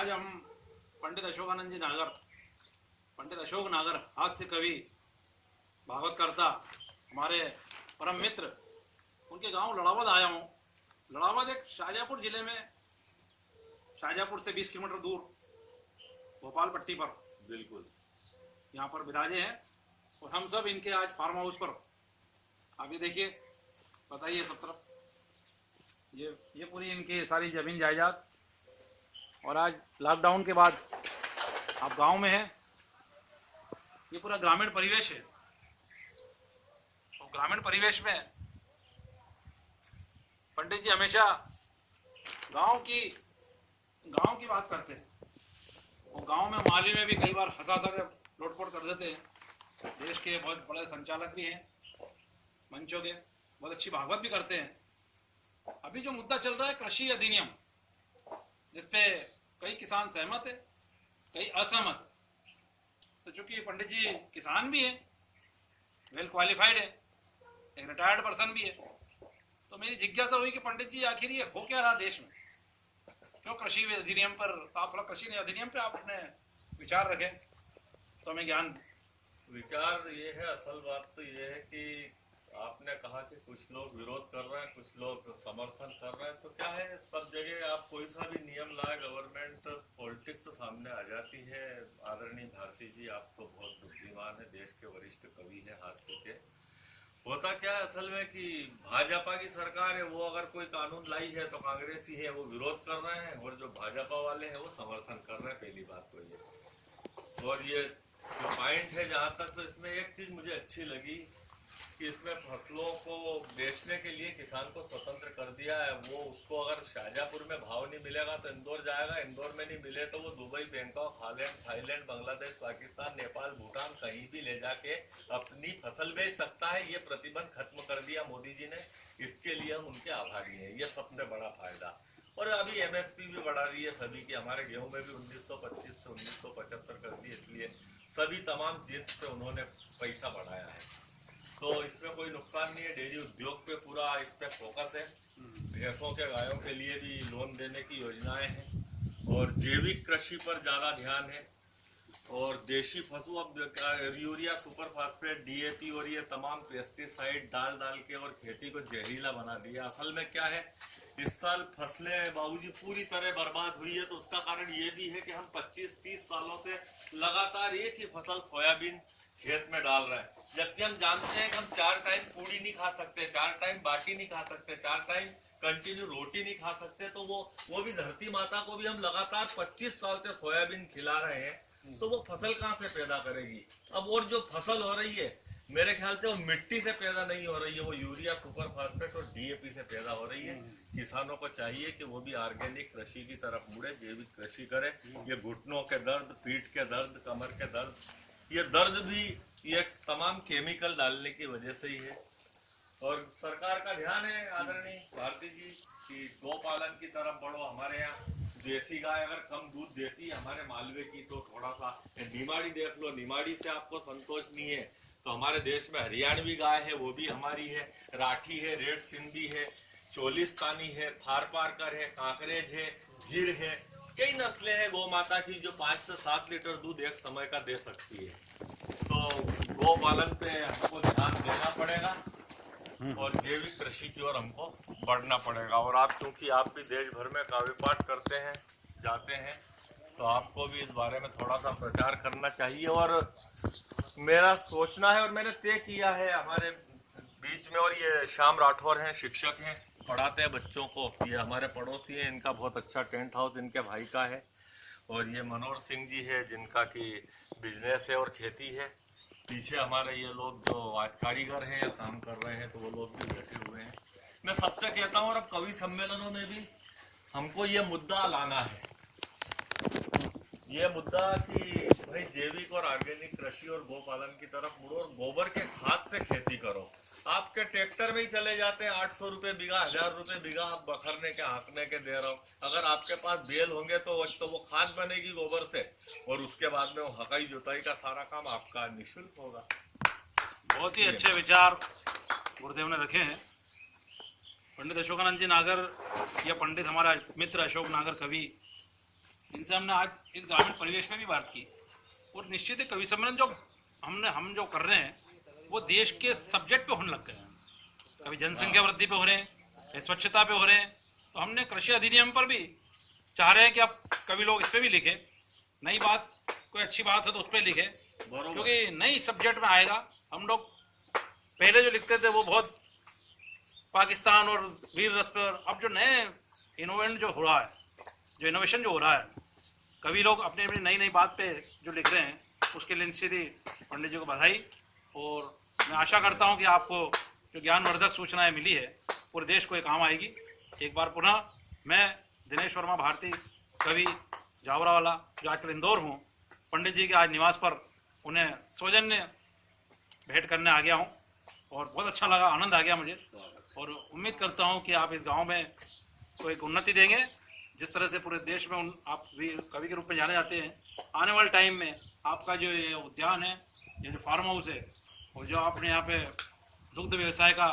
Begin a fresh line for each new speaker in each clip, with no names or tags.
आज हम पंडित अशोकानंद जी नागर, पंडित अशोक नागर, हास्य कवि, भागवतकर्ता, हमारे परम मित्र, उनके गांव लड़ावद आया हूँ। लड़ावद एक शाहजहाँपुर जिले में, शाहजहाँपुर से 20 किलोमीटर दूर भोपाल पट्टी पर
बिल्कुल
यहाँ पर विराजे हैं और हम सब इनके आज फार्म हाउस पर। आप ये देखिए, बताइए सब तरफ ये पूरी इनकी सारी जमीन जायदाद। और आज लॉकडाउन के बाद आप गांव में हैं। ये पूरा ग्रामीण परिवेश है और ग्रामीण परिवेश में पंडित जी हमेशा गांव की बात करते हैं और गांव में माली में भी कई बार हंसा कर लोटपोट कर देते हैं। देश के बहुत बड़े संचालक भी हैं, मंचों के बहुत अच्छी भागवत भी करते हैं। अभी जो मुद्दा चल रहा है कृषि अधिनियम, जिसपे कई किसान सहमत है, कई असहमत है। तो चूंकि पंडित जी किसान भी हैं, वेल क्वालिफाइड है, एक रिटायर्ड पर्सन भी है, तो मेरी जिज्ञासा हुई कि पंडित जी आखिर ये हो क्या रहा देश में, क्यों कृषि अधिनियम पर आप थोड़ा कृषि अधिनियम पे आप अपने विचार रखें तो हमें ज्ञान।
विचार ये है, असल बात तो ये है कि आपने कहा कि कुछ लोग विरोध कर रहे हैं, कुछ लोग समर्थन कर रहे हैं। तो क्या है, सब जगह आप कोई सा भी नियम लाए, गवर्नमेंट पॉलिटिक्स सामने आ जाती है। आदरणीय भारती जी, आप तो बहुत बुद्धिमान है, देश के वरिष्ठ कवि हैं हास्य के। होता क्या है असल में कि भाजपा की सरकार है, वो अगर कोई कानून लाई है तो कांग्रेसी है वो विरोध कर रहे हैं, और जो भाजपा वाले हैं वो समर्थन कर रहे हैं। पहली बात तो ये, और ये जो पॉइंट है, जहां तक तो इसमें एक चीज मुझे अच्छी लगी कि इसमें फसलों को बेचने के लिए किसान को स्वतंत्र कर दिया है। वो उसको अगर शाहजहाँपुर में भाव नहीं मिलेगा तो इंदौर जाएगा, इंदौर में नहीं मिले तो वो Dubai, Bangkok, Thailand, Bangladesh, Pakistan, Nepal, Bhutan कहीं भी ले जाके अपनी फसल बेच सकता है। ये प्रतिबंध खत्म कर दिया मोदी जी ने, इसके लिए हम उनके आभारी हैं। ये सबसे बड़ा फायदा। और अभी एमएसपी भी बढ़ा दी है सभी की। हमारे गेहूं में भी 1925 से 1975 कर दी, इसलिए सभी तमाम जिन्स पे उन्होंने पैसा बढ़ाया है। तो इसमें कोई नुकसान नहीं है। डेयरी उद्योग पे पूरा इस पे फोकस है। भैंसों के, गायों के लिए भी लोन देने की योजनाएं हैं, और जैविक कृषि पर ज्यादा ध्यान है। और देशी फसू, अब यूरिया, सुपर फास्फेट, डीएपी और ये तमाम पेस्टिसाइड डाल के और खेती को जहरीला बना दिया। असल में क्या है, इस साल फसलें बाबूजी पूरी तरह बर्बाद हुई है। तो उसका कारण ये भी है कि हम 25-30 सालों से लगातार एक ही फसल सोयाबीन खेत में डाल रहे हैं, जबकि हम जानते हैं कि हम 4 टाइम पूड़ी नहीं खा सकते, 4 टाइम बाटी नहीं खा सकते, 4 टाइम कंटिन्यू रोटी नहीं खा सकते। तो वो भी धरती माता को भी हम लगातार 25 साल से सोयाबीन खिला रहे हैं, तो वो फसल कहाँ से पैदा करेगी। अब और जो फसल हो रही है, मेरे ख्याल से वो मिट्टी से पैदा नहीं हो रही है, वो यूरिया, सुपर फास्फेट और डीएपी से पैदा हो रही है। किसानों को चाहिए कि वो भी ऑर्गेनिक कृषि की तरफ मुड़े, जैविक कृषि करे। ये घुटनों के दर्द, पीठ के दर्द, कमर के दर्द, ये दर्द भी ये तमाम केमिकल डालने की वजह से ही है। और सरकार का ध्यान है आदरणीय भारती जी कि गौ पालन की तरफ बढ़ो। हमारे यहाँ देसी गाय अगर कम दूध देती है हमारे मालवे की, तो थोड़ा सा निमाड़ी देख लो, निमाड़ी से आपको संतोष नहीं है तो हमारे देश में हरियाणवी गाय है, वो भी हमारी है। राठी है, रेड सिंधी है, चोलिस्तानी है, थारपारकर है, कांकरेज है, गिर है। कई नस्लें हैं गौ माता की जो 5 से 7 लीटर दूध एक समय का दे सकती है। तो गौ पालन पे हमको ध्यान देना पड़ेगा और जैविक कृषि की ओर हमको बढ़ना पड़ेगा। और आप, क्योंकि आप भी देश भर में काव्य पाठ करते हैं, जाते हैं, तो आपको भी इस बारे में थोड़ा सा प्रचार करना चाहिए। और मेरा सोचना है, और मैंने तय किया है हमारे बीच में, और ये श्याम राठौर हैं, शिक्षक हैं, पढ़ाते हैं बच्चों को। ये हमारे पड़ोसी हैं, इनका बहुत अच्छा टेंट हाउस इनके भाई का है। और ये मनोहर सिंह जी है, जिनका की बिजनेस है और खेती है। पीछे हमारे ये लोग जो आज कारीगर हैं या काम कर रहे हैं, तो वो लोग भी बैठे हुए हैं। मैं सबसे कहता हूँ, और अब कवि सम्मेलनों में भी हमको ये मुद्दा लाना है, ये मुद्दा कि भाई जैविक और ऑर्गेनिक कृषि और गौ पालन की तरफ मुड़ो और गोबर के खाद से खेती करो। आपके ट्रैक्टर में ही चले जाते हैं 800 रुपए बीघा, 1000 रुपए बीघा आप बखरने के, हाँकने के दे रहा हूँ। अगर आपके पास बेल होंगे तो वो खाद बनेगी गोबर से, और उसके बाद में वो हकाई जुताई का सारा काम आपका निःशुल्क होगा।
बहुत ही अच्छे विचार गुरुदेव ने रखे हैं। पंडित अशोकानंद जी नागर या पंडित हमारा मित्र अशोक नागर कवि, इनसे हमने आज इस ग्रामीण परिवेश में भी बात की, और निश्चित ही कवि सम्मेलन जो हम जो कर रहे हैं वो देश के सब्जेक्ट पे होने लग गए हैं। कभी जनसंख्या वृद्धि पे हो रहे हैं, कभी स्वच्छता पे हो रहे हैं, तो हमने कृषि अधिनियम पर भी चाह रहे हैं कि अब कभी लोग इस पे भी लिखे, नई बात कोई अच्छी बात है तो उस पर लिखे, क्योंकि नई सब्जेक्ट में आएगा। हम लोग पहले जो लिखते थे वो बहुत पाकिस्तान और वीर रस पर, अब जो नए इनोवेशन जो हो रहा है, जो इनोवेशन जो हो रहा है, कवि लोग अपनी अपनी नई नई बात पे जो लिख रहे हैं, उसके लिए निश्चित ही पंडित जी को बधाई। और मैं आशा करता हूं कि आपको जो ज्ञानवर्धक सूचनाएं मिली है पूरे देश को ये काम आएगी। एक बार पुनः मैं दिनेश वर्मा भारती, कवि जावरा वाला, जो आजकल इंदौर हूँ, पंडित जी के आज निवास पर उन्हें सौजन्य भेंट करने आ गया हूँ, और बहुत अच्छा लगा, आनंद आ गया मुझे, और उम्मीद करता हूँ कि आप इस गांव में कोई एक उन्नति देंगे। जिस तरह से पूरे देश में आप भी कवि के रूप में जाने जाते हैं, आने वाले टाइम में आपका जो ये उद्यान है, ये जो फार्म हाउस है, और जो आपने यहाँ पे दुग्ध व्यवसाय का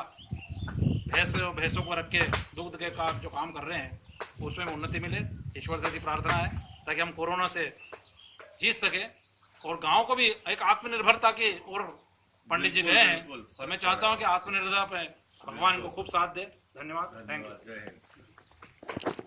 भैंसों को रख के दुग्ध के का जो काम कर रहे हैं, उसमें उन्नति मिले, ईश्वर से ऐसी प्रार्थना है, ताकि हम कोरोना से जीत सके और गांव को भी एक आत्मनिर्भरता की और पंडित जी गए हैं, तो मैं चाहता हूं कि आत्मनिर्भरता पे भगवान इनको खूब साथ दे। धन्यवाद, थैंक यू।